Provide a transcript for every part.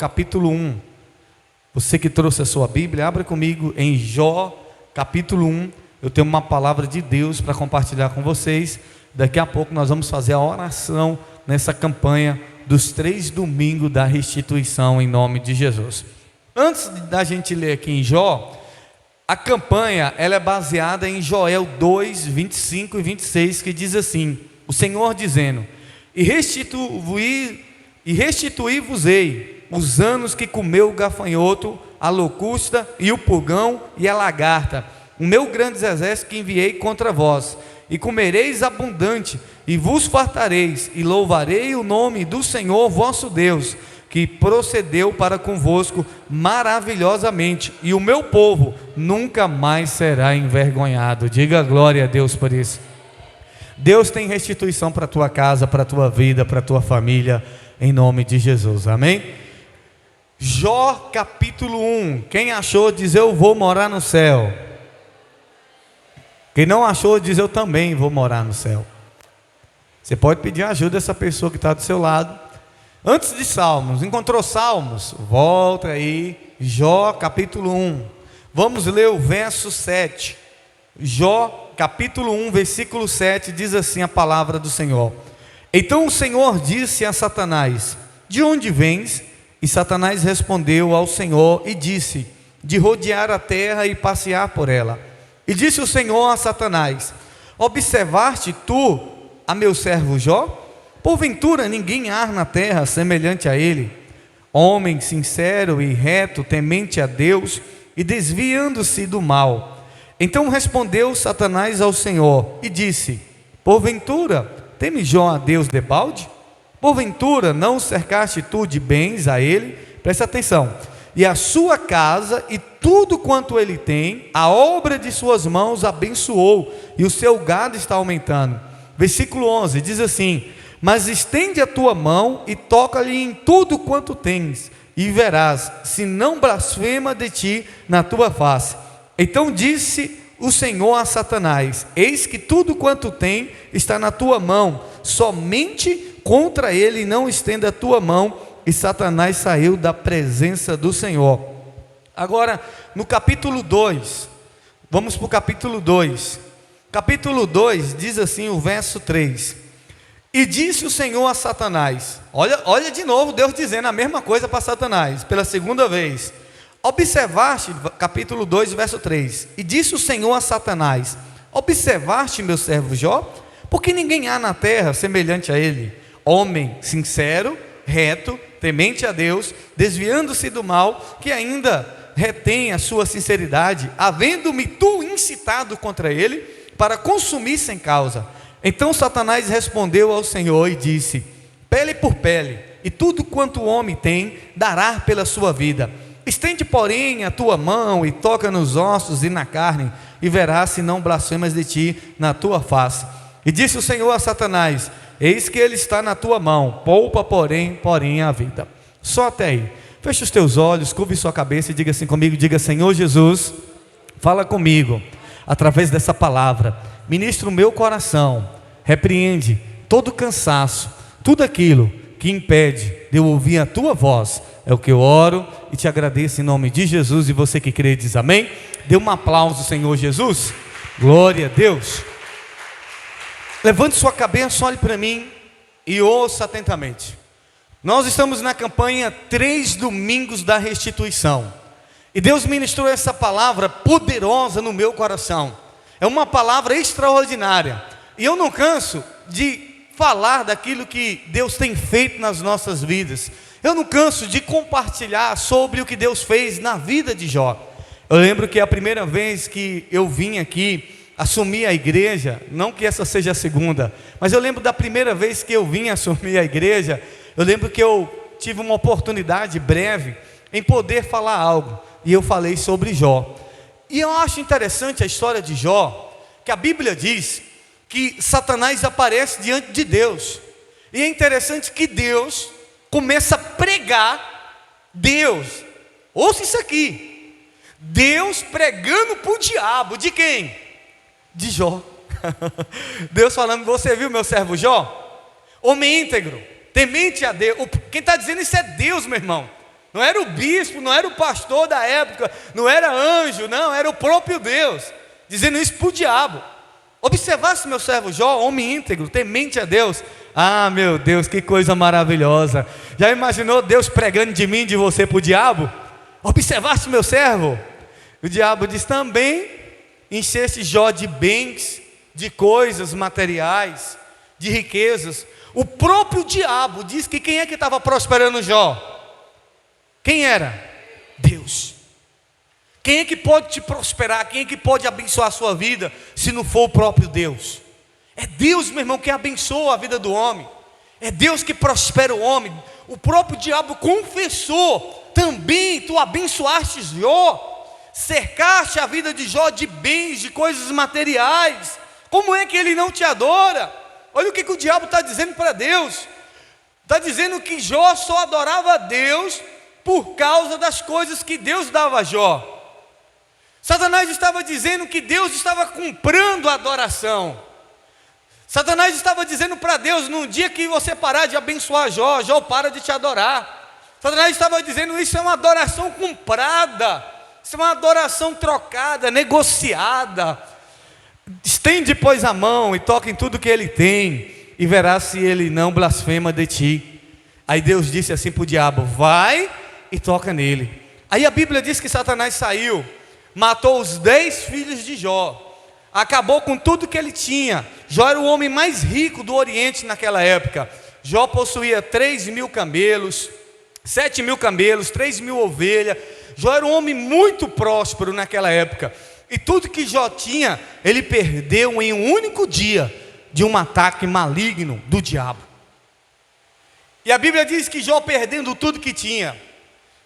capítulo 1. Você que trouxe a sua Bíblia, abra comigo em Jó, capítulo 1. Eu tenho uma palavra de Deus para compartilhar com vocês. Daqui a pouco nós vamos fazer a oração nessa campanha dos 3 domingos da restituição, em nome de Jesus. Antes da gente ler aqui em Jó, a campanha ela é baseada em Joel 2, 25 e 26, que diz assim: o Senhor dizendo: e restituí-vos-ei os anos que comeu o gafanhoto, a locusta e o pulgão e a lagarta, o meu grande exército que enviei contra vós, e comereis abundante, e vos fartareis, e louvarei o nome do Senhor vosso Deus, que procedeu para convosco maravilhosamente, e o meu povo nunca mais será envergonhado. Diga glória a Deus por isso. Deus tem restituição para a tua casa, para a tua vida, para a tua família, em nome de Jesus, amém? Jó capítulo 1, quem achou diz eu vou morar no céu. Quem não achou diz eu também vou morar no céu. Você pode pedir ajuda dessa pessoa que está do seu lado. Antes de Salmos, encontrou Salmos? Volta aí, Jó capítulo 1. Vamos ler o verso 7. Jó capítulo 1, versículo 7, diz assim a palavra do Senhor: então o Senhor disse a Satanás: de onde vens? E Satanás respondeu ao Senhor e disse: de rodear a terra e passear por ela. E disse o Senhor a Satanás: observaste tu a meu servo Jó? Porventura ninguém há na terra semelhante a ele, homem sincero e reto, temente a Deus e desviando-se do mal. Então respondeu Satanás ao Senhor e disse: porventura teme Jó a Deus debalde? Porventura não cercaste tu de bens a ele? Presta atenção. E a sua casa e tudo quanto ele tem, a obra de suas mãos abençoou, e o seu gado está aumentando. Versículo 11 diz assim: mas estende a tua mão e toca-lhe em tudo quanto tens, e verás se não blasfema de ti na tua face. Então disse o Senhor a Satanás: eis que tudo quanto tem está na tua mão, somente contra ele não estenda a tua mão. E Satanás saiu da presença do Senhor. Agora no capítulo 2, vamos para o capítulo 2. Capítulo 2 diz assim o verso 3: e disse o Senhor a Satanás, olha de novo Deus dizendo a mesma coisa para Satanás, pela segunda vez. Observaste, capítulo 2, verso 3: e disse o Senhor a Satanás: observaste meu servo Jó? Porque ninguém há na terra semelhante a ele, homem sincero, reto, temente a Deus, desviando-se do mal, que ainda retém a sua sinceridade, havendo-me tu incitado contra ele, para consumir sem causa. Então Satanás respondeu ao Senhor e disse: pele por pele, e tudo quanto o homem tem, dará pela sua vida. Estende, porém, a tua mão e toca nos ossos e na carne, e verás se não blasfemas de ti na tua face. E disse o Senhor a Satanás: eis que ele está na tua mão, poupa porém a vida. Só até aí. Feche os teus olhos, curve sua cabeça e diga assim comigo, diga: Senhor Jesus, fala comigo, através dessa palavra, ministra o meu coração, repreende todo cansaço, tudo aquilo que impede de eu ouvir a tua voz. É o que eu oro e te agradeço em nome de Jesus. E você que crê diz amém. Dê um aplauso, Senhor Jesus. Glória a Deus. Levante sua cabeça, olhe para mim e ouça atentamente. Nós estamos na campanha 3 domingos da restituição, e Deus ministrou essa palavra poderosa no meu coração. É uma palavra extraordinária, e eu não canso de falar daquilo que Deus tem feito nas nossas vidas. Eu não canso de compartilhar sobre o que Deus fez na vida de Jó. Eu lembro que a primeira vez que eu vim aqui assumir a igreja, não que essa seja a segunda, mas eu lembro da primeira vez que eu vim assumir a igreja. Eu lembro que eu tive uma oportunidade breve em poder falar algo, e eu falei sobre Jó. E eu acho interessante a história de Jó, que a Bíblia diz que Satanás aparece diante de Deus, e é interessante que Deus começa a pregar. Deus, ouça isso aqui, Deus pregando para o diabo. De quem? De Jó. Deus falando: você viu meu servo Jó? Homem íntegro, temente a Deus. Quem está dizendo isso é Deus, meu irmão. Não era o bispo, não era o pastor da época, não era anjo, não, era o próprio Deus, dizendo isso para o diabo. Observasse meu servo Jó, homem íntegro, temente a Deus. Ah, meu Deus, que coisa maravilhosa. Já imaginou Deus pregando de mim, de você para o diabo? Observaste meu servo? O diabo diz: também encheste Jó de bens, de coisas materiais, de riquezas. O próprio diabo diz que quem é que estava prosperando Jó? Quem era? Deus. Quem é que pode te prosperar? Quem é que pode abençoar a sua vida, se não for o próprio Deus? É Deus, meu irmão, que abençoa a vida do homem. É Deus que prospera o homem. O próprio diabo confessou: também tu abençoaste Jó, cercaste a vida de Jó de bens, de coisas materiais. Como é que ele não te adora? Olha o que o diabo está dizendo para Deus. Está dizendo que Jó só adorava a Deus por causa das coisas que Deus dava a Jó. Satanás estava dizendo que Deus estava comprando a adoração. Satanás estava dizendo para Deus: no dia que você parar de abençoar Jó, Jó para de te adorar. Satanás estava dizendo: isso é uma adoração comprada, isso é uma adoração trocada, negociada. Estende, pois, a mão e toca em tudo que ele tem, e verás se ele não blasfema de ti. Aí Deus disse assim para o diabo: vai e toca nele. Aí a Bíblia diz que Satanás saiu, matou os 10 filhos de Jó, acabou com tudo que ele tinha. Jó era o homem mais rico do Oriente naquela época. Jó possuía 3.000 camelos, 7.000 camelos, 3.000 ovelhas. Jó era um homem muito próspero naquela época. E tudo que Jó tinha, ele perdeu em um único dia, de um ataque maligno do diabo. E a Bíblia diz que Jó, perdendo tudo que tinha,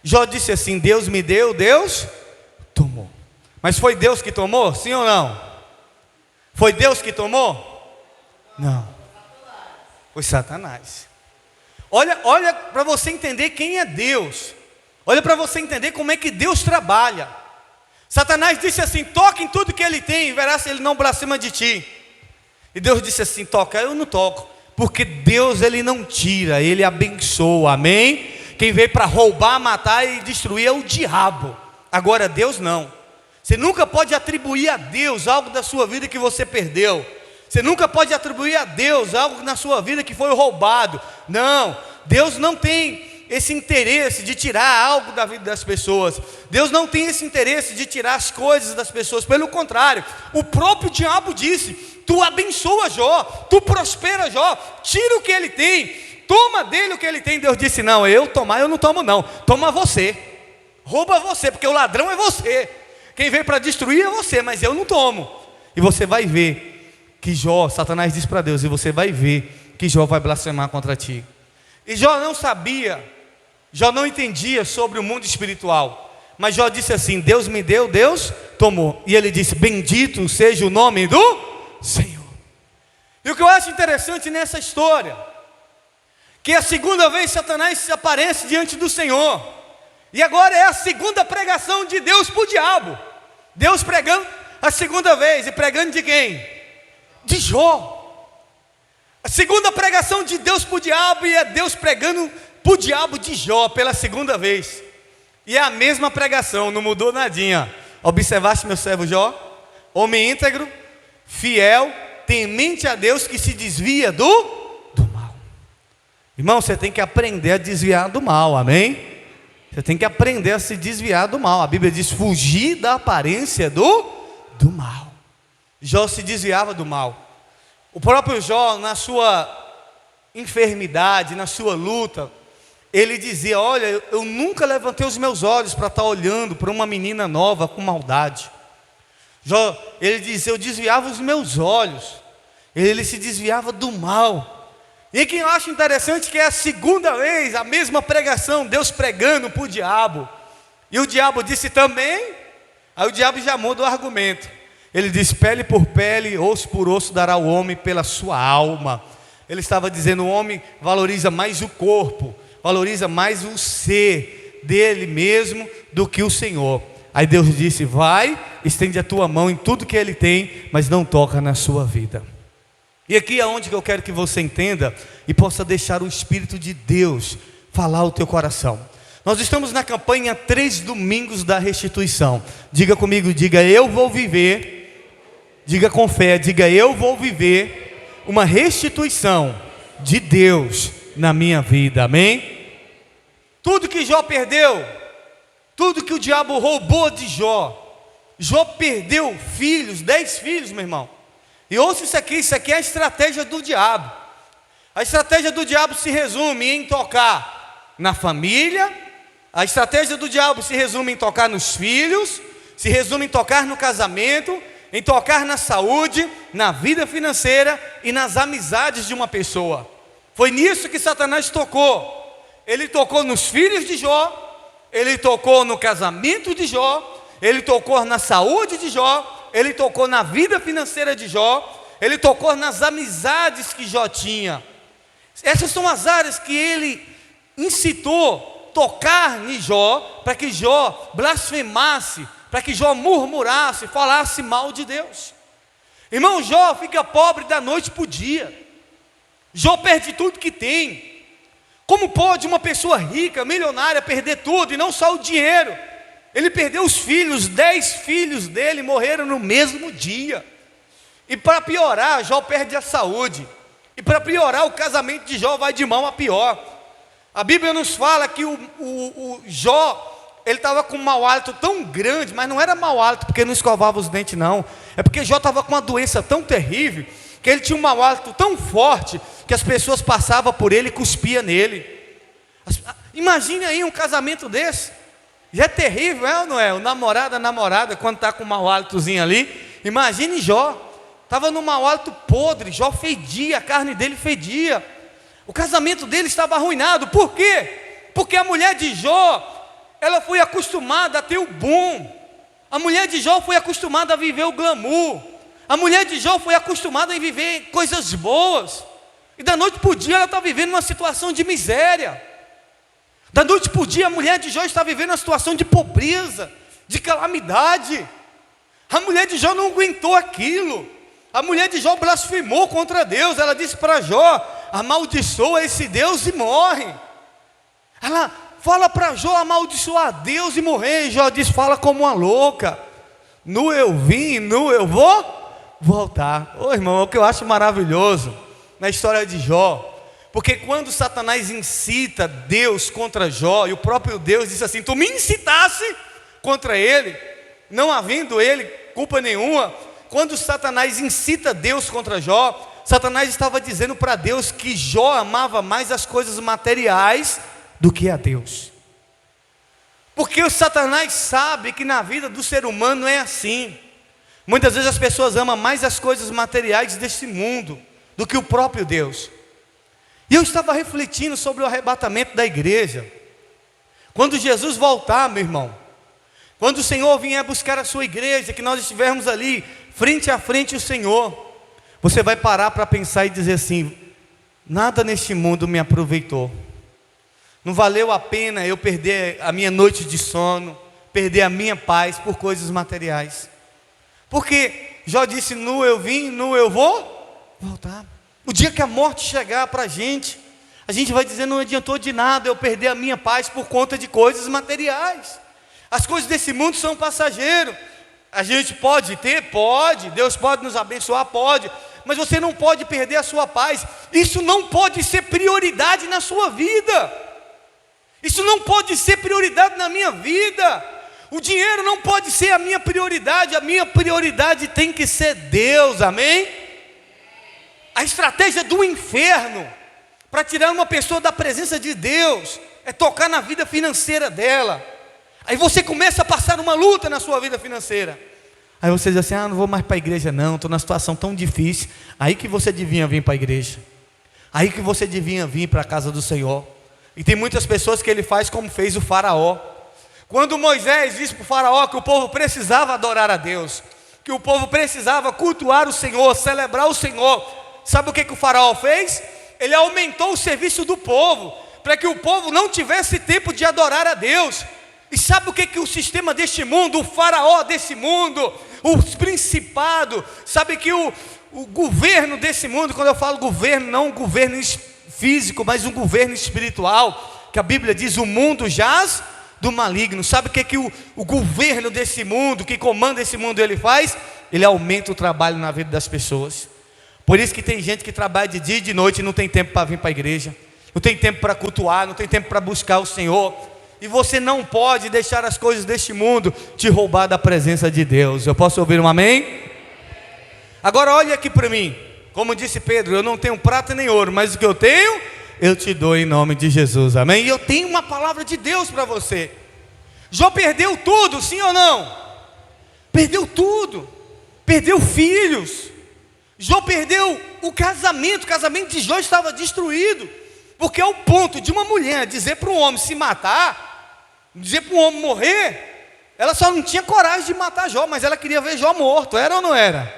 Jó disse assim: Deus me deu, Deus tomou. Mas foi Deus que tomou? Sim ou não? Foi Deus que tomou? Não. Foi Satanás. Olha para você entender quem é Deus. Olha para você entender como é que Deus trabalha. Satanás disse assim: toca em tudo que ele tem e verás se ele não blasfema de ti. E Deus disse assim: toca. Eu não toco, porque Deus, ele não tira, ele abençoa, amém? Quem veio para roubar, matar e destruir é o diabo. Agora Deus não. Você nunca pode atribuir a Deus algo da sua vida que você perdeu. Você nunca pode atribuir a Deus algo na sua vida que foi roubado. Não, Deus não tem esse interesse de tirar algo da vida das pessoas. Deus não tem esse interesse de tirar as coisas das pessoas. Pelo contrário, o próprio diabo disse: tu abençoa Jó, tu prospera Jó, tira o que ele tem, toma dele o que ele tem. Deus disse: não, eu não tomo não, toma você, rouba você, porque o ladrão é você. Quem veio para destruir é você, mas eu não tomo. E você vai ver que Jó, Satanás disse para Deus, e você vai ver que Jó vai blasfemar contra ti. E Jó não sabia, Jó não entendia sobre o mundo espiritual, mas Jó disse assim: Deus me deu, Deus tomou. E ele disse: bendito seja o nome do Senhor. E o que eu acho interessante nessa história, que a segunda vez Satanás se aparece diante do Senhor. E agora é a segunda pregação de Deus para o diabo. Deus pregando a segunda vez, e pregando de quem? De Jó. A segunda pregação de Deus para o diabo, e é Deus pregando para o diabo de Jó pela segunda vez. E é a mesma pregação, não mudou nadinha. Observaste meu servo Jó? Homem íntegro, fiel, temente a Deus, que se desvia do mal. Irmão, você tem que aprender a desviar do mal, amém? Você tem que aprender a se desviar do mal. A Bíblia diz: fugir da aparência do mal. Jó se desviava do mal. O próprio Jó, na sua enfermidade, na sua luta, ele dizia: olha, eu nunca levantei os meus olhos para estar olhando para uma menina nova com maldade. Jó, ele dizia: eu desviava os meus olhos. Ele se desviava do mal. E que eu acho interessante que é a segunda vez, a mesma pregação, Deus pregando para o diabo. E o diabo disse também. Aí o diabo já muda o argumento. Ele diz: pele por pele, osso por osso dará o homem pela sua alma. Ele estava dizendo: o homem valoriza mais o corpo, valoriza mais o ser dele mesmo do que o Senhor. Aí Deus disse: vai, estende a tua mão em tudo que ele tem, mas não toca na sua vida. E aqui é onde que eu quero que você entenda e possa deixar o Espírito de Deus falar o teu coração. Nós estamos na campanha 3 domingos da restituição. Diga comigo, diga eu vou viver. Diga com fé, diga eu vou viver uma restituição de Deus na minha vida, amém? Tudo que Jó perdeu, tudo que o diabo roubou de Jó, Jó perdeu filhos, 10 filhos, meu irmão. E ouça isso aqui é a estratégia do diabo. A estratégia do diabo se resume em tocar na família, a estratégia do diabo se resume em tocar nos filhos, se resume em tocar no casamento, em tocar na saúde, na vida financeira e nas amizades de uma pessoa. Foi nisso que Satanás tocou. Ele tocou nos filhos de Jó, ele tocou no casamento de Jó, ele tocou na saúde de Jó, ele tocou na vida financeira de Jó, ele tocou nas amizades que Jó tinha. Essas são as áreas que ele incitou tocar em Jó, para que Jó blasfemasse, para que Jó murmurasse, falasse mal de Deus. Irmão, Jó fica pobre da noite para o dia. Jó perde tudo que tem. Como pode uma pessoa rica, milionária, perder tudo, e não só o dinheiro? Ele perdeu os filhos, 10 filhos dele morreram no mesmo dia. E para piorar, Jó perde a saúde. E para piorar, o casamento de Jó vai de mal a pior. A Bíblia nos fala que o Jó, ele estava com um mau hálito tão grande, mas não era mau hálito porque não escovava os dentes, não. É porque Jó estava com uma doença tão terrível, que ele tinha um mau hálito tão forte, que as pessoas passavam por ele e cuspiam nele. Imagine aí um casamento desse. Já é terrível, é ou não é? O namorado, a namorada, quando está com um mau hálitozinho ali. Imagine Jó. Estava num mau hálito podre. Jó fedia, a carne dele fedia. O casamento dele estava arruinado. Por quê? Porque a mulher de Jó, ela foi acostumada a ter o bom. A mulher de Jó foi acostumada a viver o glamour. A mulher de Jó foi acostumada a viver coisas boas. E da noite para o dia ela está vivendo uma situação de miséria. Da noite para o dia a mulher de Jó está vivendo uma situação de pobreza, de calamidade. A mulher de Jó não aguentou aquilo. A mulher de Jó blasfemou contra Deus. Ela disse para Jó: amaldiçoa esse Deus e morre. Ela fala para Jó amaldiçoar Deus e morrer. E Jó diz: fala como uma louca. Nu eu vim, nu eu vou voltar. Ô irmão, é o que eu acho maravilhoso na história de Jó. Porque quando Satanás incita Deus contra Jó, e o próprio Deus disse assim: tu me incitasse contra ele, não havendo ele culpa nenhuma. Quando Satanás incita Deus contra Jó, Satanás estava dizendo para Deus que Jó amava mais as coisas materiais do que a Deus. Porque o Satanás sabe que na vida do ser humano é assim. Muitas vezes as pessoas amam mais as coisas materiais deste mundo do que o próprio Deus. E eu estava refletindo sobre o arrebatamento da igreja. Quando Jesus voltar, meu irmão, quando o Senhor vier buscar a sua igreja, que nós estivermos ali, frente a frente o Senhor, você vai parar para pensar e dizer assim: nada neste mundo me aproveitou. Não valeu a pena eu perder a minha noite de sono, perder a minha paz por coisas materiais. Porque Jó disse: nu eu vim, nu eu vou voltar. O dia que a morte chegar para a gente vai dizer: não adiantou de nada eu perder a minha paz por conta de coisas materiais. As coisas desse mundo são passageiras. A gente pode ter? Pode. Deus pode nos abençoar? Pode. Mas você não pode perder a sua paz. Isso não pode ser prioridade na sua vida. Isso não pode ser prioridade na minha vida. O dinheiro não pode ser a minha prioridade. A minha prioridade tem que ser Deus, amém? A estratégia do inferno para tirar uma pessoa da presença de Deus é tocar na vida financeira dela. Aí você começa a passar uma luta na sua vida financeira. Aí você diz assim: ah, não vou mais para a igreja não, estou numa situação tão difícil. Aí que você devia vir para a igreja. Aí que você devia vir para a casa do Senhor. E tem muitas pessoas que ele faz como fez o faraó. Quando Moisés disse para o faraó que o povo precisava adorar a Deus, que o povo precisava cultuar o Senhor, celebrar o Senhor, sabe o que o faraó fez? Ele aumentou o serviço do povo, para que o povo não tivesse tempo de adorar a Deus. E sabe o que o sistema deste mundo, o faraó desse mundo, os principados, sabe que o governo desse mundo, quando eu falo governo, não um governo físico, mas um governo espiritual, que a Bíblia diz: o mundo jaz do maligno. Sabe o que o governo desse mundo, que comanda esse mundo, ele faz? Ele aumenta o trabalho na vida das pessoas. Por isso que tem gente que trabalha de dia e de noite e não tem tempo para vir para a igreja, não tem tempo para cultuar, não tem tempo para buscar o Senhor. E você não pode deixar as coisas deste mundo te roubar da presença de Deus. Eu posso ouvir um amém? Agora olhe aqui para mim. Como disse Pedro, eu não tenho prata nem ouro, mas o que eu tenho, eu te dou em nome de Jesus, amém? E eu tenho uma palavra de Deus para você. Jó perdeu tudo, sim ou não? Perdeu tudo. Perdeu filhos. Jó perdeu o casamento de Jó estava destruído. Porque ao ponto de uma mulher dizer para um homem se matar, dizer para um homem morrer, ela só não tinha coragem de matar Jó, mas ela queria ver Jó morto, era ou não era?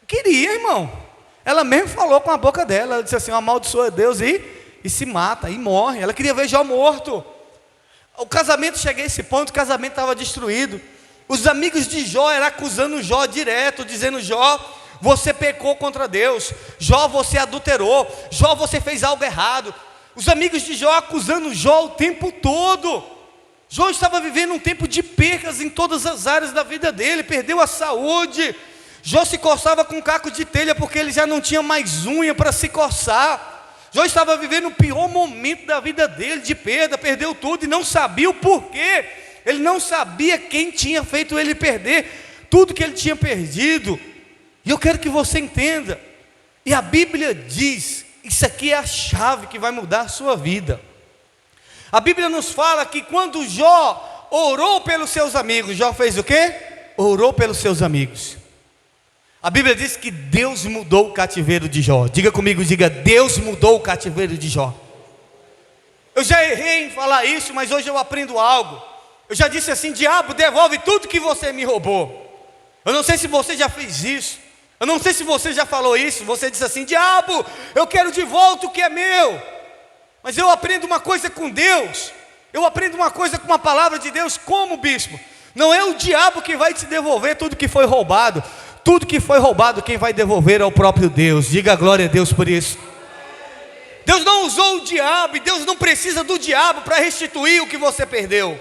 Queria, irmão. Ela mesmo falou com a boca dela, ela disse assim: amaldiçoa Deus e se mata, e morre. Ela queria ver Jó morto. O casamento chegou a esse ponto, o casamento estava destruído. Os amigos de Jó eram acusando Jó direto, dizendo: Jó, você pecou contra Deus. Jó, você adulterou. Jó, você fez algo errado. Os amigos de Jó acusando Jó o tempo todo. Jó estava vivendo um tempo de percas em todas as áreas da vida dele. Perdeu a saúde. Jó se coçava com um caco de telha porque ele já não tinha mais unha para se coçar. Jó estava vivendo o pior momento da vida dele, de perda. Perdeu tudo e não sabia o porquê. Ele não sabia quem tinha feito ele perder tudo que ele tinha perdido. E eu quero que você entenda, e a Bíblia diz, isso aqui é a chave que vai mudar a sua vida. A Bíblia nos fala que quando Jó orou pelos seus amigos, Jó fez o quê? Orou pelos seus amigos. A Bíblia diz que Deus mudou o cativeiro de Jó. Diga comigo, diga: Deus mudou o cativeiro de Jó. Eu já errei em falar isso, mas hoje eu aprendo algo. Eu já disse assim: diabo, devolve tudo que você me roubou. Eu não sei se você já fez isso. Eu não sei se você já falou isso. Você disse assim: diabo, eu quero de volta o que é meu. Mas eu aprendo uma coisa com Deus. Eu aprendo uma coisa com a palavra de Deus. Como, bispo? Não é o diabo que vai te devolver tudo que foi roubado. Tudo que foi roubado, quem vai devolver é o próprio Deus. Diga glória a Deus por isso. Deus não usou o diabo, e Deus não precisa do diabo para restituir o que você perdeu.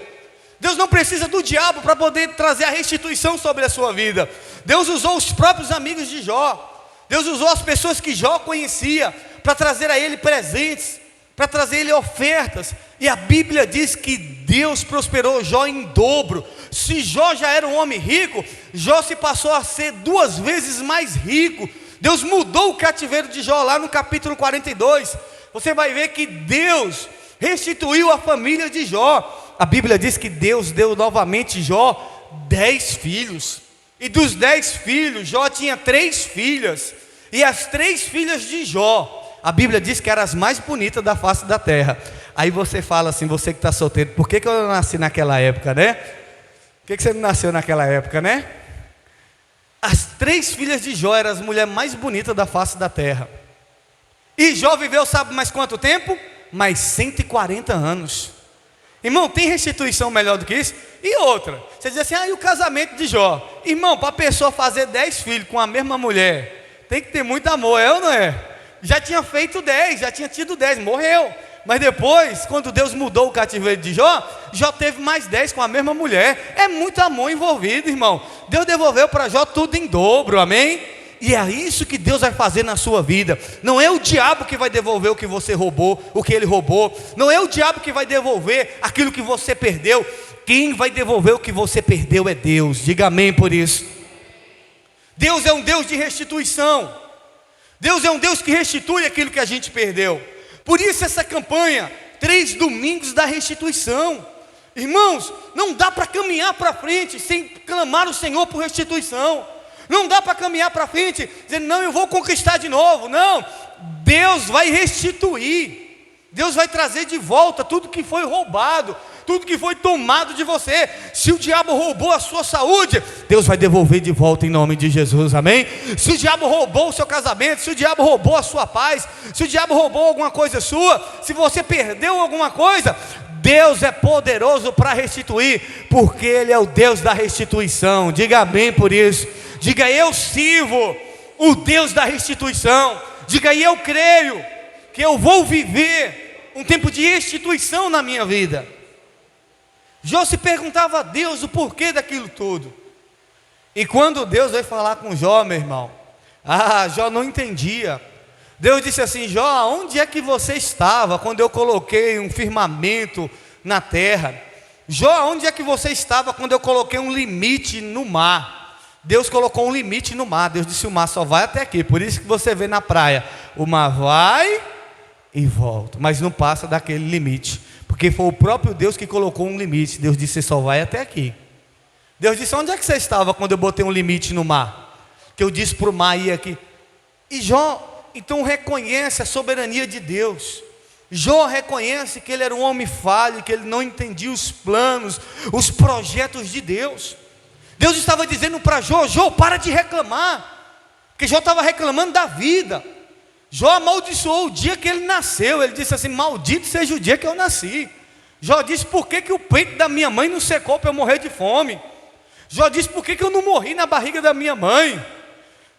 Deus não precisa do diabo para poder trazer a restituição sobre a sua vida. Deus usou os próprios amigos de Jó. Deus usou as pessoas que Jó conhecia para trazer a ele presentes, para trazer a ele ofertas. E a Bíblia diz que Deus prosperou Jó em dobro. Se Jó já era um homem rico, Jó se passou a ser 2 vezes mais rico. Deus mudou o cativeiro de Jó lá no capítulo 42. Você vai ver que Deus restituiu a família de Jó. A Bíblia diz que Deus deu novamente Jó 10 filhos. E dos 10 filhos, Jó tinha 3 filhas. E as 3 filhas de Jó, a Bíblia diz que eram as mais bonitas da face da terra. Aí você fala assim, você que está solteiro: por que eu não nasci naquela época, né? Por que você não nasceu naquela época, né? As 3 filhas de Jó eram as mulheres mais bonitas da face da terra. E Jó viveu, sabe mais quanto tempo? Mais 140 anos. Irmão, tem restituição melhor do que isso? E outra, você diz assim: e o casamento de Jó? Irmão, para a pessoa fazer 10 filhos com a mesma mulher, tem que ter muito amor, é ou não é? Já tinha feito 10, já tinha tido 10, morreu. Mas depois, quando Deus mudou o cativeiro de Jó, Jó teve mais 10 com a mesma mulher. É muito amor envolvido, irmão. Deus devolveu para Jó tudo em dobro, amém? E é isso que Deus vai fazer na sua vida. Não é o diabo que vai devolver o que você roubou, o que ele roubou. Não é o diabo que vai devolver aquilo que você perdeu. Quem vai devolver o que você perdeu é Deus. Diga amém por isso. Deus é um Deus de restituição. Deus é um Deus que restitui aquilo que a gente perdeu. Por isso essa campanha, 3 domingos da restituição. Irmãos, não dá para caminhar para frente sem clamar ao Senhor por restituição. Não dá para caminhar para frente dizendo: não, eu vou conquistar de novo. Não, Deus vai restituir. Deus vai trazer de volta tudo que foi roubado, tudo que foi tomado de você. Se o diabo roubou a sua saúde, Deus vai devolver de volta em nome de Jesus, amém? Se o diabo roubou o seu casamento, se o diabo roubou a sua paz, se o diabo roubou alguma coisa sua, se você perdeu alguma coisa, Deus é poderoso para restituir, porque Ele é o Deus da restituição. Diga amém por isso. Diga: eu sirvo o Deus da restituição. Diga: eu creio que eu vou viver um tempo de restituição na minha vida. Jó se perguntava a Deus o porquê daquilo tudo. E quando Deus veio falar com Jó, meu irmão, Jó não entendia. Deus disse assim: Jó, onde é que você estava quando eu coloquei um firmamento na terra? Jó, onde é que você estava quando eu coloquei um limite no mar? Deus colocou um limite no mar. Deus disse: o mar só vai até aqui. Por isso que você vê na praia, o mar vai e volta, mas não passa daquele limite, porque foi o próprio Deus que colocou um limite. Deus disse: você só vai até aqui. Deus disse: onde é que você estava quando eu botei um limite no mar? Que eu disse para o mar ir aqui. E Jó então reconhece a soberania de Deus. Jó reconhece que ele era um homem falho, que ele não entendia os planos, os projetos de Deus. Deus estava dizendo para Jó: Jó, para de reclamar, porque Jó estava reclamando da vida. Jó amaldiçoou o dia que ele nasceu. Ele disse assim: maldito seja o dia que eu nasci. Jó disse: por que o peito da minha mãe não secou para eu morrer de fome? Jó disse: por que eu não morri na barriga da minha mãe?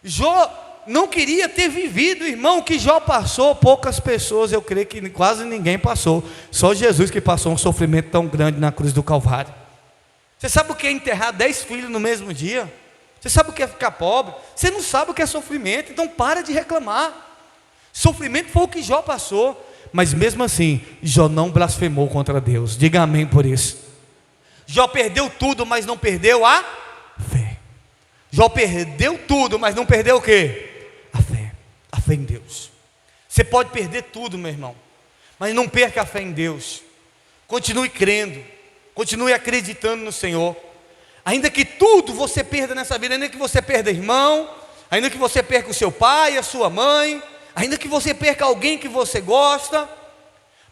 Jó não queria ter vivido, irmão, o que Jó passou. Poucas pessoas, eu creio que quase ninguém passou. Só Jesus que passou um sofrimento tão grande na cruz do Calvário. Você sabe o que é enterrar 10 filhos no mesmo dia? Você sabe o que é ficar pobre? Você não sabe o que é sofrimento, então para de reclamar. Sofrimento foi o que Jó passou, mas mesmo assim, Jó não blasfemou contra Deus. Diga amém por isso. Jó perdeu tudo, mas não perdeu a fé. Jó perdeu tudo, mas não perdeu o quê? A fé em Deus. Você pode perder tudo, meu irmão, mas não perca a fé em Deus. Continue crendo, continue acreditando no Senhor. Ainda que tudo você perda nessa vida, ainda que você perda irmão, ainda que você perca o seu pai, a sua mãe, ainda que você perca alguém que você gosta,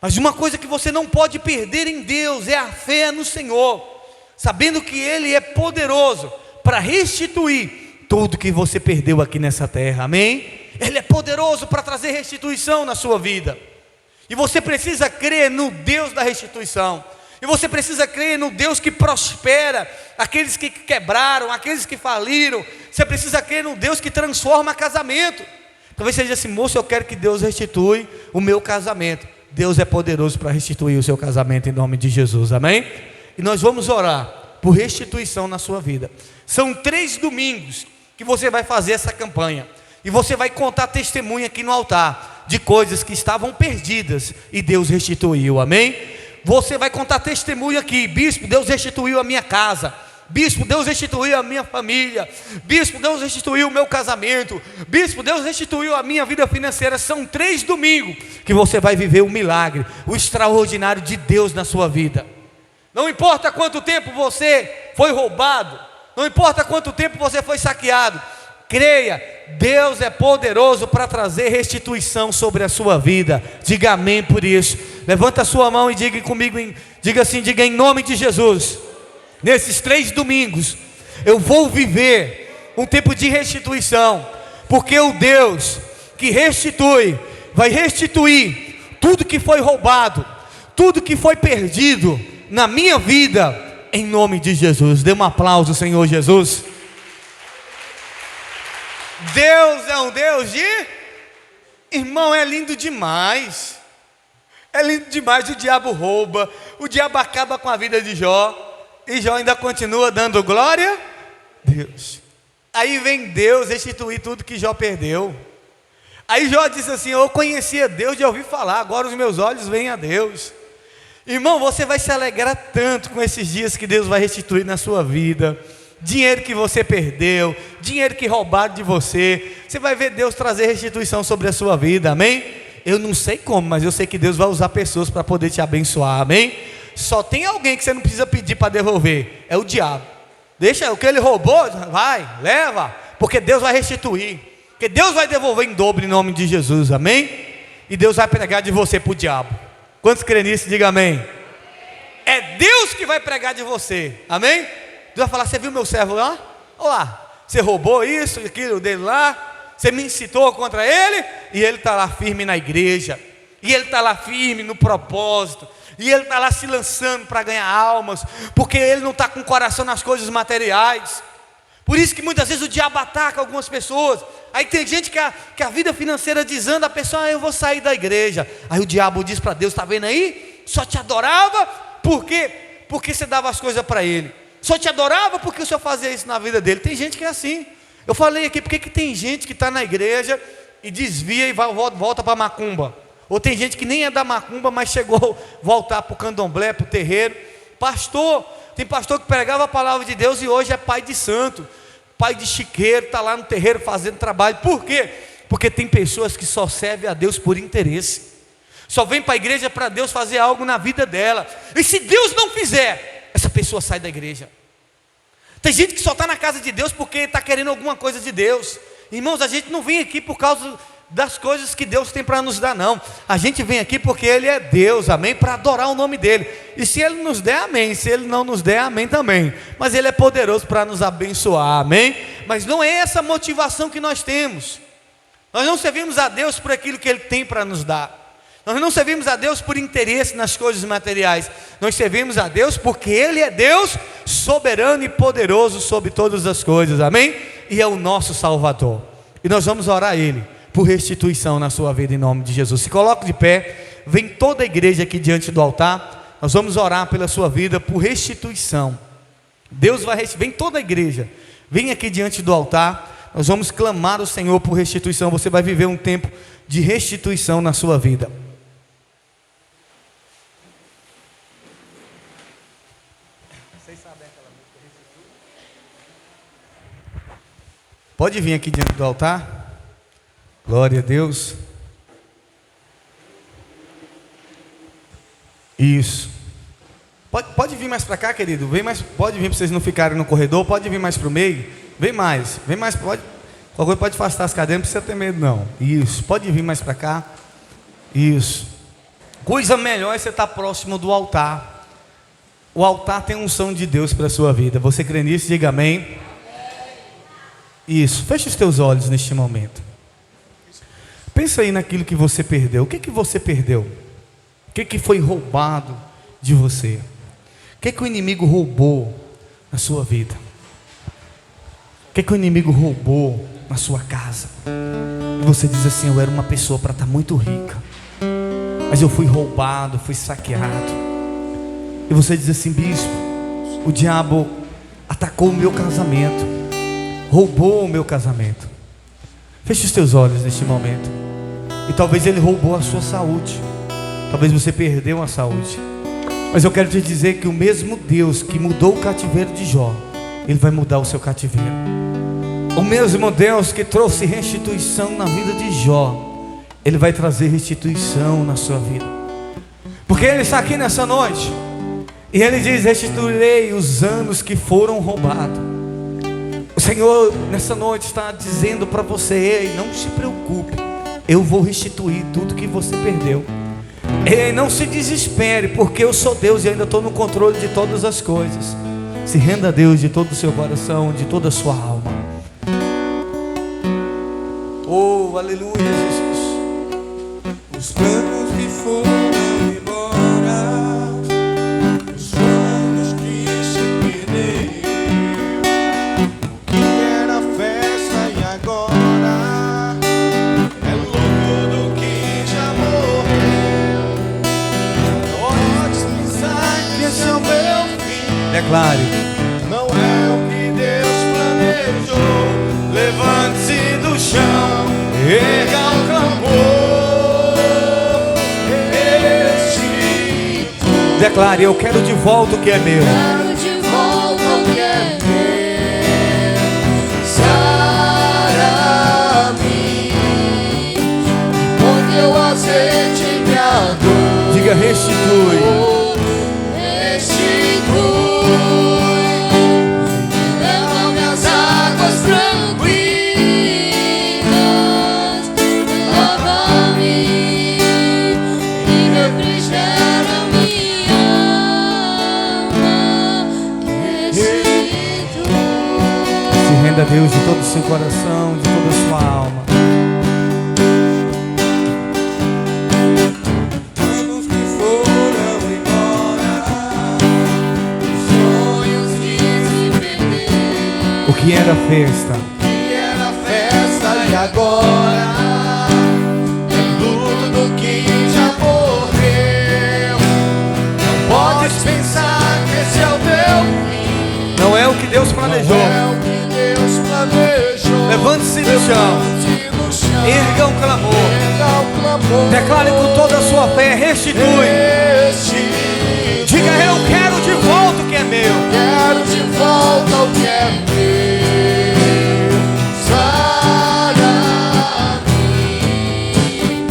mas uma coisa que você não pode perder em Deus é a fé no Senhor, sabendo que Ele é poderoso para restituir tudo que você perdeu aqui nessa terra, amém? Ele é poderoso para trazer restituição na sua vida, e você precisa crer no Deus da restituição, e você precisa crer no Deus que prospera aqueles que quebraram, aqueles que faliram. Você precisa crer no Deus que transforma casamento. Talvez você diga assim: moço, eu quero que Deus restitui o meu casamento. Deus é poderoso para restituir o seu casamento em nome de Jesus, amém? E nós vamos orar por restituição na sua vida. São 3 domingos que você vai fazer essa campanha, e você vai contar testemunho aqui no altar de coisas que estavam perdidas e Deus restituiu, amém? Você vai contar testemunho aqui: bispo, Deus restituiu a minha casa. Bispo, Deus restituiu a minha família. Bispo, Deus restituiu o meu casamento. Bispo, Deus restituiu a minha vida financeira. São 3 domingos que você vai viver o milagre, o extraordinário de Deus na sua vida. Não importa quanto tempo você foi roubado, não importa quanto tempo você foi saqueado, creia, Deus é poderoso para trazer restituição sobre a sua vida. Diga amém por isso. Levanta a sua mão e diga comigo, diga assim, diga: em nome de Jesus, nesses 3 domingos, eu vou viver um tempo de restituição, porque o Deus que restitui, vai restituir tudo que foi roubado, tudo que foi perdido na minha vida, em nome de Jesus. Dê um aplauso, Senhor Jesus. Deus é um Deus de... Irmão, é lindo demais. É lindo demais. O diabo rouba, o diabo acaba com a vida de Jó, e Jó ainda continua dando glória a Deus. Aí vem Deus restituir tudo que Jó perdeu. Aí Jó disse assim: eu conhecia Deus de ouvir falar, agora os meus olhos veem a Deus. Irmão, você vai se alegrar tanto com esses dias que Deus vai restituir na sua vida. Dinheiro que você perdeu, dinheiro que roubaram de você, você vai ver Deus trazer restituição sobre a sua vida, amém? Eu não sei como, mas eu sei que Deus vai usar pessoas para poder te abençoar, amém? Só tem alguém que você não precisa pedir para devolver: é o diabo. Deixa o que ele roubou, vai, leva, porque Deus vai restituir, porque Deus vai devolver em dobro em nome de Jesus, amém? E Deus vai pregar de você para o diabo. Quantos creem nisso? Diga amém. É Deus que vai pregar de você, amém? Deus vai falar: você viu meu servo lá? Olha lá, você roubou isso, aquilo dele lá, você me incitou contra ele, e ele está lá firme na igreja, e ele está lá firme no propósito, e ele está lá se lançando para ganhar almas, porque ele não está com o coração nas coisas materiais. Por isso que muitas vezes o diabo ataca algumas pessoas. Aí tem gente que a vida financeira desanda, a pessoa, eu vou sair da igreja. Aí o diabo diz para Deus, está vendo aí? Só te adorava, por quê? Porque você dava as coisas para ele. Só te adorava porque o Senhor fazia isso na vida dele. Tem gente que é assim. Eu falei aqui, por que tem gente que está na igreja e desvia e volta para a macumba? Ou tem gente que nem é da macumba, mas chegou a voltar para o candomblé, para o terreiro. Pastor, tem pastor que pregava a palavra de Deus e hoje é pai de santo, pai de chiqueiro, está lá no terreiro fazendo trabalho. Por quê? Porque tem pessoas que só servem a Deus por interesse. Só vem para a igreja para Deus fazer algo na vida dela. E se Deus não fizer, essa pessoa sai da igreja. Tem gente que só está na casa de Deus porque está querendo alguma coisa de Deus. Irmãos, a gente não vem aqui por causa das coisas que Deus tem para nos dar, não. A gente vem aqui porque Ele é Deus, amém, para adorar o nome dEle. E se Ele nos der, amém. Se Ele não nos der, amém também. Mas Ele é poderoso para nos abençoar, amém. Mas não é essa motivação que nós temos. Nós não servimos a Deus por aquilo que Ele tem para nos dar. Nós não servimos a Deus por interesse nas coisas materiais. Nós servimos a Deus porque Ele é Deus soberano e poderoso sobre todas as coisas, amém? E é o nosso Salvador. E nós vamos orar a Ele por restituição na sua vida em nome de Jesus. Se coloque de pé, vem toda a igreja aqui diante do altar. Nós vamos orar pela sua vida por restituição. Deus vai restituir, vem toda a igreja, vem aqui diante do altar. Nós vamos clamar ao Senhor por restituição. Você vai viver um tempo de restituição na sua vida. Pode vir aqui diante do altar. Glória a Deus. Isso. Pode vir mais para cá, querido. Vem mais, pode vir para vocês não ficarem no corredor. Pode vir mais para o meio. Vem mais. Pode afastar as cadeiras, não precisa ter medo não. Isso. Pode vir mais para cá. Isso. Coisa melhor é você estar próximo do altar. O altar tem unção de Deus para a sua vida. Você crê nisso? Diga amém. Isso, fecha os teus olhos neste momento. Pensa aí naquilo que você perdeu. O que você perdeu? O que foi roubado de você? O que o inimigo roubou na sua vida? O que o inimigo roubou na sua casa? E você diz assim, eu era uma pessoa para estar muito rica, mas eu fui roubado, fui saqueado. E você diz assim, bispo, o diabo atacou o meu casamento, roubou o meu casamento. Feche os teus olhos neste momento. E talvez ele roubou a sua saúde. Talvez você perdeu a saúde. Mas eu quero te dizer que o mesmo Deus que mudou o cativeiro de Jó, Ele vai mudar o seu cativeiro. O mesmo Deus que trouxe restituição na vida de Jó, Ele vai trazer restituição na sua vida. Porque Ele está aqui nessa noite e Ele diz, restituirei os anos que foram roubados. O Senhor nessa noite está dizendo para você, ei, não se preocupe, eu vou restituir tudo que você perdeu. Ei, não se desespere, porque eu sou Deus e ainda estou no controle de todas as coisas. Se renda a Deus de todo o seu coração, de toda a sua alma. Oh, aleluia, Jesus. Os planos que foram embora, os sonhos que se perderam, o que era festa e agora é louco do que já morreu. Podes pensar que esse é o meu fim. Declare. Não é o que Deus planejou. Levante-se do chão, erga o clamor. Restitui. Declare, eu quero de volta o que é meu. Quero de volta o que é meu. Sara-me, porque o azeite me adora. Diga, restitui. Renda a Deus de todo o seu coração, de toda a sua alma. Anos que foram embora, sonhos que se perderam, O que era festa, que era festa e agora é luto do que já morreu. Não podes pensar que esse é o teu fim. não é o que Deus planejou. Não é o que Deus planejou. Levante-se do chão, Levante-se do chão. erga um clamor, Erga o clamor. declare com toda a sua fé, restitui. Restitui. Diga: eu quero de volta o que é meu. Quero de volta o que é meu. Traga a mim. E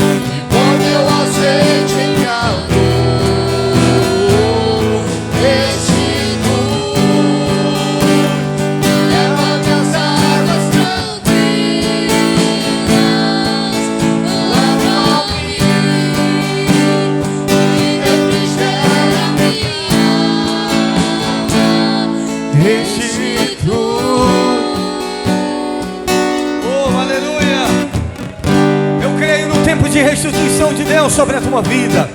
põe meu azeite em minha dor. Restitui. Leva minhas águas tranquilas. Lava-me. E refrigera minha alma. Restitui. Oh, aleluia! Eu creio no tempo de restituição de Deus sobre a tua vida.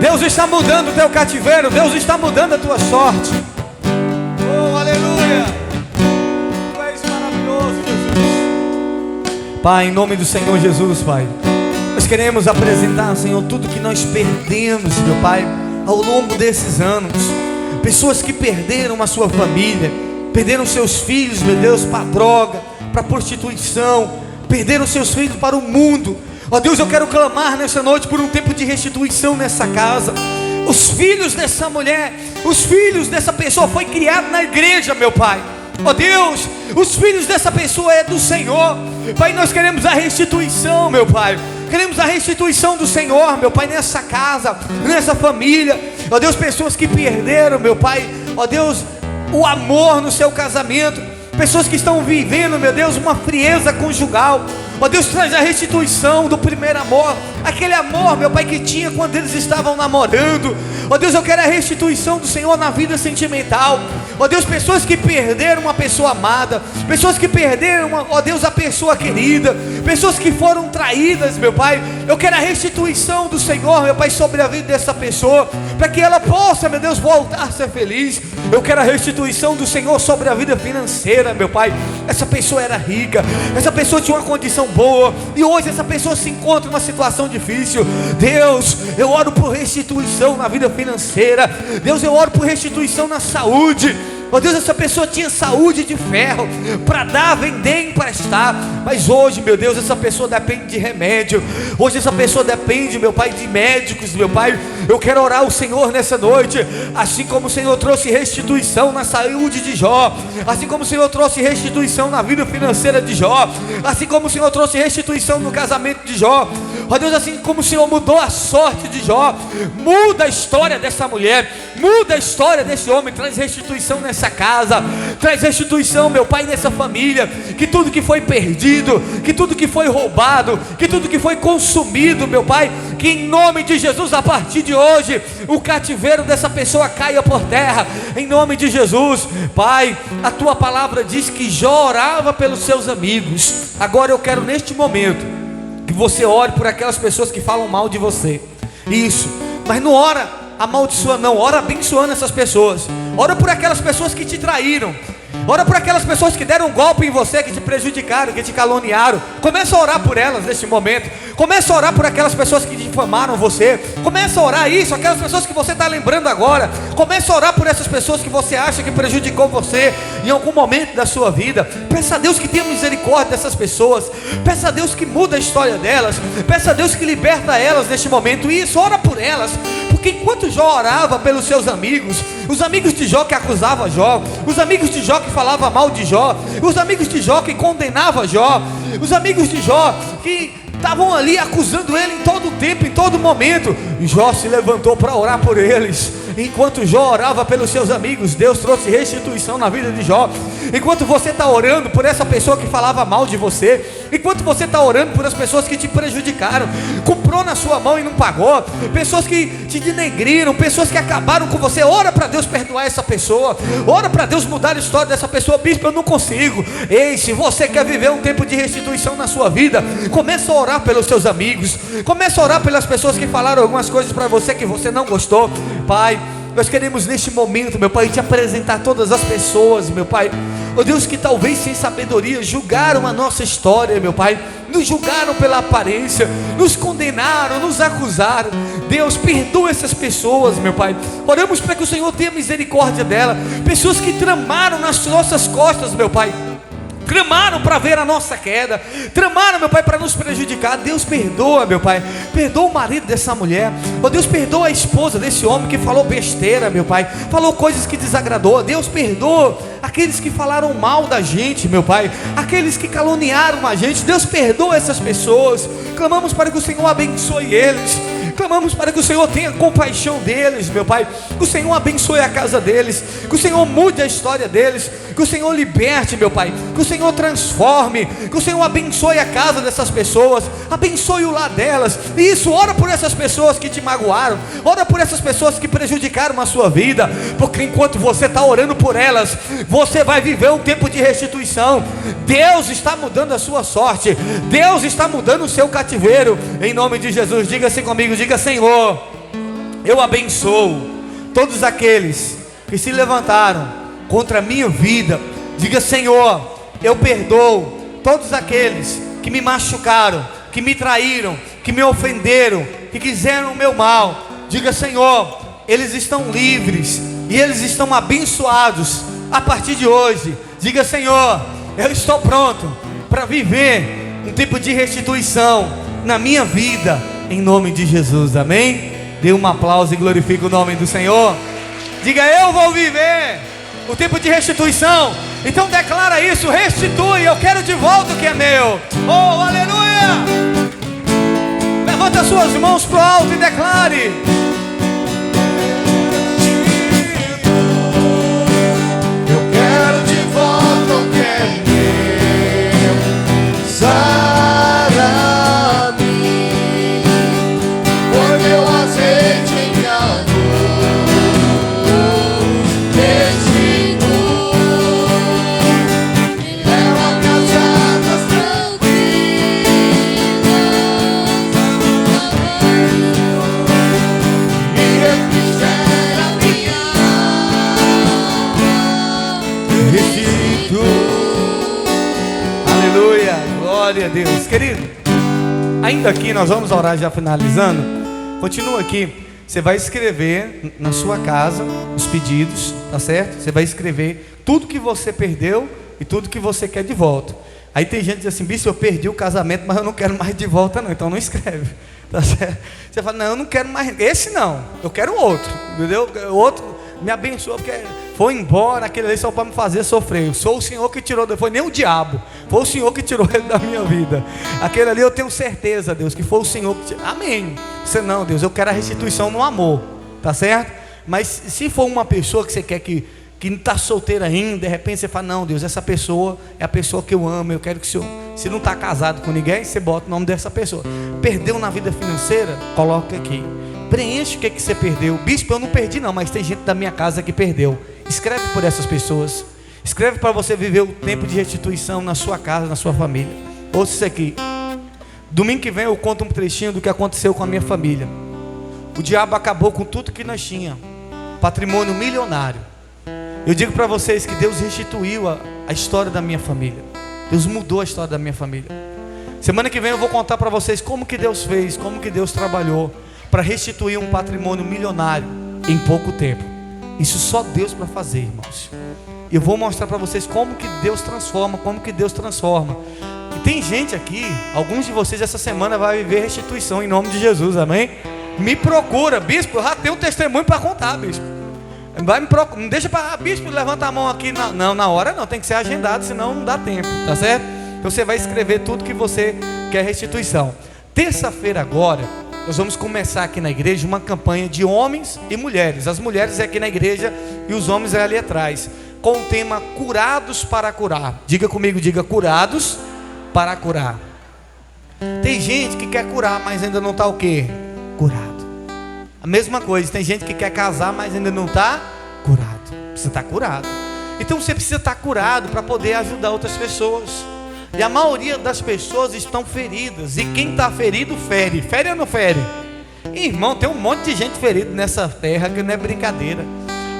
Deus está mudando o teu cativeiro. Deus está mudando a tua sorte. Oh, aleluia! Tu és maravilhoso, Jesus. Pai, em nome do Senhor Jesus, Pai, nós queremos apresentar, Senhor, tudo que nós perdemos, meu Pai, ao longo desses anos. Pessoas que perderam a sua família, perderam seus filhos, meu Deus, para a droga, para a prostituição, perderam seus filhos para o mundo. Ó Deus, eu quero clamar nessa noite por um tempo de restituição nessa casa. Os filhos dessa mulher, os filhos dessa pessoa foi criado na igreja, meu Pai. Ó Deus, os filhos dessa pessoa é do Senhor. Pai, nós queremos a restituição, meu Pai. Queremos a restituição do Senhor, meu Pai, nessa casa, nessa família. Ó Deus, pessoas que perderam, meu Pai, ó Deus, o amor no seu casamento. Pessoas que estão vivendo, meu Deus, uma frieza conjugal. Ó Deus, traz a restituição do primeiro amor. Aquele amor, meu Pai, que tinha quando eles estavam namorando. Ó Deus, eu quero a restituição do Senhor na vida sentimental. Ó Deus, pessoas que perderam uma pessoa amada. Pessoas que perderam, ó Deus, a pessoa querida. Pessoas que foram traídas, meu Pai. Eu quero a restituição do Senhor, meu Pai, sobre a vida dessa pessoa, para que ela possa, meu Deus, voltar a ser feliz. Eu quero a restituição do Senhor sobre a vida financeira, meu Pai. Essa pessoa era rica, essa pessoa tinha uma condição boa, e hoje essa pessoa se encontra em uma situação difícil. Deus, eu oro por restituição na vida financeira. Deus, eu oro por restituição na saúde. Ó Deus, essa pessoa tinha saúde de ferro para dar, vender, emprestar, mas hoje, meu Deus, essa pessoa depende de remédio. Hoje essa pessoa depende, meu Pai, de médicos, meu Pai. Eu quero orar ao Senhor nessa noite, assim como o Senhor trouxe restituição na saúde de Jó, assim como o Senhor trouxe restituição na vida financeira de Jó, assim como o Senhor trouxe restituição no casamento de Jó. Ó Deus, assim como o Senhor mudou a sorte de Jó, muda a história dessa mulher, muda a história desse homem, traz restituição nessa casa, traz restituição, meu Pai, nessa família. Que tudo que foi perdido, que tudo que foi roubado, que tudo que foi consumido, meu Pai, que em nome de Jesus, a partir de hoje, o cativeiro dessa pessoa caia por terra, em nome de Jesus. Pai, a tua palavra diz que Jó orava pelos seus amigos. Agora eu quero neste momento que você ore por aquelas pessoas que falam mal de você. Isso, mas não ora amaldiçoando, não, ora abençoando essas pessoas. Ora por aquelas pessoas que te traíram. Ora por aquelas pessoas que deram um golpe em você, que te prejudicaram, que te caluniaram. Começa a orar por elas neste momento. Começa a orar por aquelas pessoas que difamaram você. Começa a orar isso, aquelas pessoas que você está lembrando agora. Começa a orar por essas pessoas que você acha que prejudicou você em algum momento da sua vida. Peça a Deus que tenha misericórdia dessas pessoas. Peça a Deus que muda a história delas. Peça a Deus que liberta elas neste momento. Isso, ora por elas. Porque enquanto Jó orava pelos seus amigos, os amigos de Jó que acusavam Jó, os amigos de Jó que falavam mal de Jó, os amigos de Jó que condenavam Jó, os amigos de Jó que estavam ali acusando ele em todo tempo, em todo momento, Jó se levantou para orar por eles. Enquanto Jó orava pelos seus amigos, Deus trouxe restituição na vida de Jó. Enquanto você está orando por essa pessoa que falava mal de você, enquanto você está orando por as pessoas que te prejudicaram, comprou na sua mão e não pagou, pessoas que te denegriram, pessoas que acabaram com você, ora para Deus perdoar essa pessoa, ora para Deus mudar a história dessa pessoa. Bispo, eu não consigo. Ei, se você quer viver um tempo de restituição na sua vida, começa a orar pelos seus amigos, começa a orar pelas pessoas que falaram algumas coisas para você que você não gostou. Pai, nós queremos neste momento, meu Pai, te apresentar todas as pessoas, meu Pai, ó Deus, que talvez sem sabedoria julgaram a nossa história, meu Pai, nos julgaram pela aparência, nos condenaram, nos acusaram. Deus, perdoa essas pessoas, meu Pai. Oramos para que o Senhor tenha misericórdia dela. Pessoas que tramaram nas nossas costas, meu Pai, tramaram para ver a nossa queda, tramaram, meu Pai, para nos prejudicar. Deus, perdoa, meu Pai, perdoa o marido dessa mulher, ó Deus, perdoa a esposa desse homem que falou besteira, meu Pai, falou coisas que desagradou. Deus, perdoa aqueles que falaram mal da gente, meu Pai, aqueles que caluniaram a gente. Deus, perdoa essas pessoas. Clamamos para que o Senhor abençoe eles, clamamos para que o Senhor tenha compaixão deles, meu Pai, que o Senhor abençoe a casa deles, que o Senhor mude a história deles, que o Senhor liberte, meu Pai, que o Senhor transforme, que o Senhor abençoe a casa dessas pessoas, abençoe o lar delas. E isso, ora por essas pessoas que te magoaram, ora por essas pessoas que prejudicaram a sua vida, porque enquanto você está orando por elas, você vai viver um tempo de restituição. Deus está mudando a sua sorte, Deus está mudando o seu cativeiro, em nome de Jesus. Diga assim comigo, diga: Senhor, eu abençoo todos aqueles que se levantaram contra a minha vida. Diga: Senhor, eu perdoo todos aqueles que me machucaram, que me traíram, que me ofenderam, que quiseram o meu mal. Diga: Senhor, eles estão livres e eles estão abençoados a partir de hoje. Diga: Senhor, eu estou pronto para viver um tipo de restituição na minha vida, em nome de Jesus, amém? Dê um aplauso e glorifique o nome do Senhor. Diga: eu vou viver o tempo de restituição. Então declara isso: restitui, eu quero de volta o que é meu. Oh, aleluia! Levanta suas mãos para o alto e declare: eu quero de volta o que é meu. Sara-me, põe meu azeite em minha dor, restitui, me leva para as águas tranquilas, e refrigera minha alma, restitui. aleluia, glória a Deus. Querido, ainda aqui nós vamos orar já finalizando. Continua aqui. Você vai escrever na sua casa os pedidos, tá certo? Você vai escrever tudo que você perdeu e tudo que você quer de volta. Aí tem gente que diz assim: bicho, eu perdi o casamento, mas eu não quero mais de volta não. Então não escreve, tá certo? Você fala: não, eu não quero mais esse não, eu quero outro, entendeu? O outro me abençoou porque foi embora, aquele ali só para me fazer sofrer. Eu sou o Senhor que tirou, não foi nem o diabo, foi o Senhor que tirou ele da minha vida. Aquele ali eu tenho certeza, Deus, que foi o Senhor que tirou. Amém. Você não, Deus, eu quero a restituição no amor, tá certo? Mas se for uma pessoa que você quer que não está solteira ainda, de repente você fala: não, Deus, essa pessoa é a pessoa que eu amo, eu quero que o Senhor. Se não está casado com ninguém, você bota o nome dessa pessoa. Perdeu na vida financeira? Coloca aqui. Preenche o que você perdeu. Bispo, eu não perdi não, mas tem gente da minha casa que perdeu. Escreve por essas pessoas. Escreve para você viver o tempo de restituição na sua casa, na sua família. Ouça isso aqui. Domingo que vem eu conto um trechinho do que aconteceu com a minha família. O diabo acabou com tudo que nós tínhamos, patrimônio milionário. Eu digo para vocês que Deus restituiu a história da minha família. Deus mudou a história da minha família. Semana que vem eu vou contar para vocês como que Deus fez, como que Deus trabalhou para restituir um patrimônio milionário em pouco tempo. Isso só Deus para fazer, irmãos. Eu vou mostrar para vocês como que Deus transforma, como que Deus transforma. E tem gente aqui, alguns de vocês essa semana vai viver restituição em nome de Jesus, amém? Me procura, bispo, eu já tenho um testemunho para contar, bispo. Vai me procurar, não deixa para, bispo, levanta a mão aqui, não, na hora não, tem que ser agendado, senão não dá tempo, tá certo? Então você vai escrever tudo que você quer restituição. Terça-feira agora, nós vamos começar aqui na igreja uma campanha de homens e mulheres. As mulheres é aqui na igreja e os homens é ali atrás, com o tema Curados para Curar. Diga comigo, diga: curados para curar. Tem gente que quer curar, mas ainda não está o quê? Curado. A mesma coisa, tem gente que quer casar, mas ainda não está curado. Precisa estar curado. Então você precisa estar curado para poder ajudar outras pessoas. E a maioria das pessoas estão feridas. E quem está ferido, fere. Fere ou não fere? Irmão, tem um monte de gente ferida nessa terra que não é brincadeira.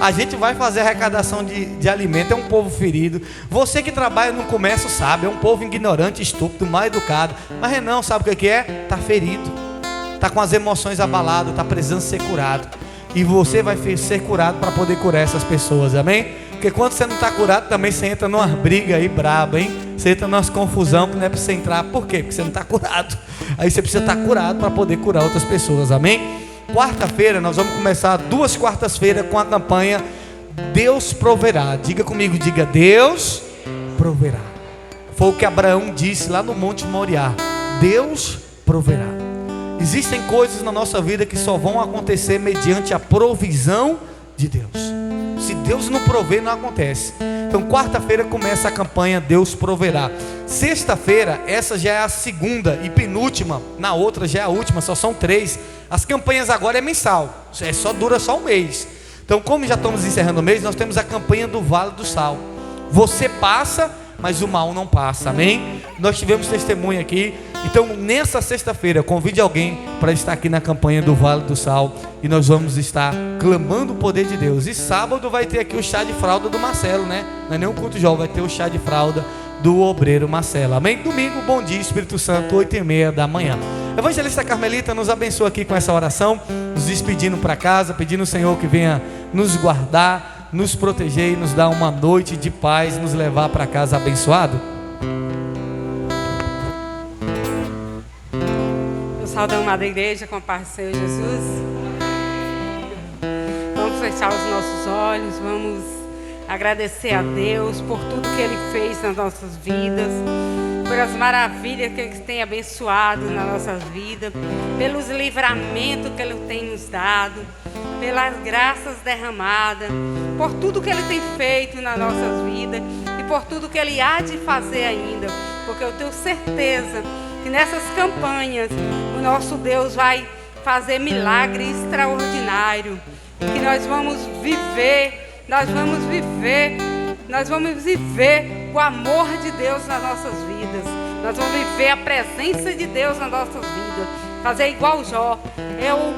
A gente vai fazer arrecadação de alimento, é um povo ferido. Você que trabalha no comércio sabe, é um povo ignorante, estúpido, mal educado. Mas não, sabe o que é? Está ferido, está com as emoções abaladas, está precisando ser curado. E você vai ser curado para poder curar essas pessoas, amém? Porque quando você não está curado, também você entra numa briga aí braba, hein? Você entra numa confusão que não é para você entrar. Por quê? Porque você não está curado. Aí você precisa estar curado para poder curar outras pessoas, amém? Quarta-feira nós vamos começar 2 quartas-feiras com a campanha Deus proverá. Diga comigo, diga: Deus proverá. Foi o que Abraão disse lá no Monte Moriá: Deus proverá. Existem coisas na nossa vida que só vão acontecer mediante a provisão de Deus. Se Deus não prover, não acontece. Então quarta-feira começa a campanha Deus proverá. Sexta-feira, essa já é a segunda e penúltima. Na outra já é a última, só são 3. As campanhas agora é mensal, dura só um mês. Então, como já estamos encerrando o mês, nós temos a campanha do Vale do Sal. Você passa, mas o mal não passa, amém? Nós tivemos testemunho aqui. Então, nessa sexta-feira, convide alguém para estar aqui na campanha do Vale do Sal. E nós vamos estar clamando o poder de Deus. E sábado vai ter aqui o chá de fralda do Marcelo, né? Não é nem um culto jovem, vai ter o chá de fralda do obreiro Marcelo, amém? Domingo, bom dia, Espírito Santo, 8h30 da manhã. Evangelista Carmelita nos abençoa aqui com essa oração, nos despedindo para casa, pedindo ao Senhor que venha nos guardar, nos proteger e nos dar uma noite de paz, nos levar para casa abençoado. Eu saúdo a amada igreja com a paz do Senhor Jesus. Vamos fechar os nossos olhos, vamos agradecer a Deus por tudo que Ele fez nas nossas vidas, pelas maravilhas que Ele tem abençoado na nossa vida, pelos livramentos que Ele tem nos dado, pelas graças derramadas, por tudo que Ele tem feito nas nossas vidas e por tudo que Ele há de fazer ainda, porque eu tenho certeza que nessas campanhas o nosso Deus vai fazer milagre extraordinário, que nós vamos viver o amor de Deus nas nossas vidas. Nós vamos viver a presença de Deus nas nossas vidas. Fazer igual Jó. Eu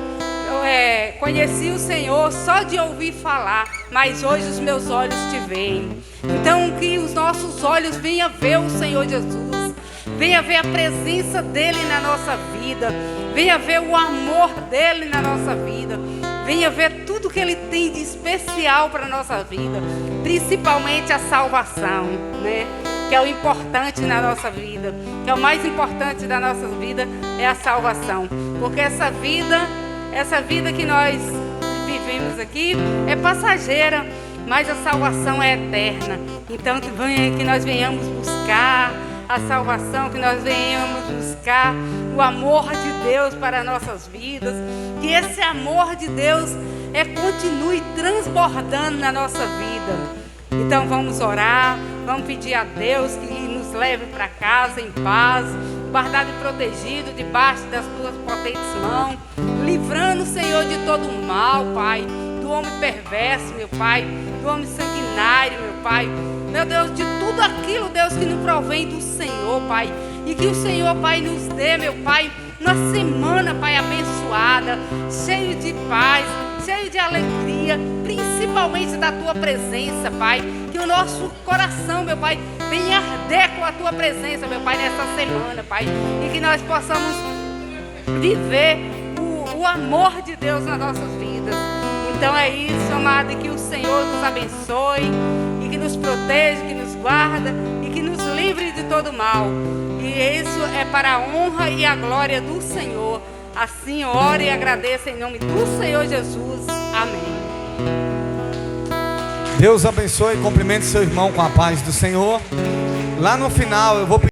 conheci o Senhor só de ouvir falar, mas hoje os meus olhos te veem. Então que os nossos olhos venham ver o Senhor Jesus, venha ver a presença dEle na nossa vida, venha ver o amor dEle na nossa vida, venha ver tudo que Ele tem de especial para a nossa vida, principalmente a salvação, né? Que é o importante na nossa vida, que é o mais importante da nossa vida, é a salvação. Porque essa vida que nós vivemos aqui é passageira, mas a salvação é eterna. Então que nós venhamos buscar a salvação, que nós venhamos buscar o amor de Deus para nossas vidas, que esse amor de Deus continue transbordando na nossa vida. Então vamos orar, vamos pedir a Deus que nos leve para casa em paz, guardado e protegido debaixo das tuas potentes mãos, livrando o Senhor de todo o mal, Pai, do homem perverso, meu Pai, do homem sanguinário, meu Pai, meu Deus, de tudo aquilo, Deus, que não provém do Senhor, Pai, e que o Senhor, Pai, nos dê, meu Pai, uma semana, Pai, abençoada, cheio de paz, cheio de alegria, principalmente da Tua presença, Pai, que o nosso coração, meu Pai, venha arder com a Tua presença, meu Pai, nessa semana, Pai, e que nós possamos viver o amor de Deus nas nossas vidas. Então é isso, amado, e que o Senhor nos abençoe, e que nos proteja, que nos guarda, e que nos livre de todo mal. E isso é para a honra e a glória do Senhor. Assim, ore e agradeça em nome do Senhor Jesus. Amém. Deus abençoe e cumprimente seu irmão com a paz do Senhor. Lá no final eu vou pedir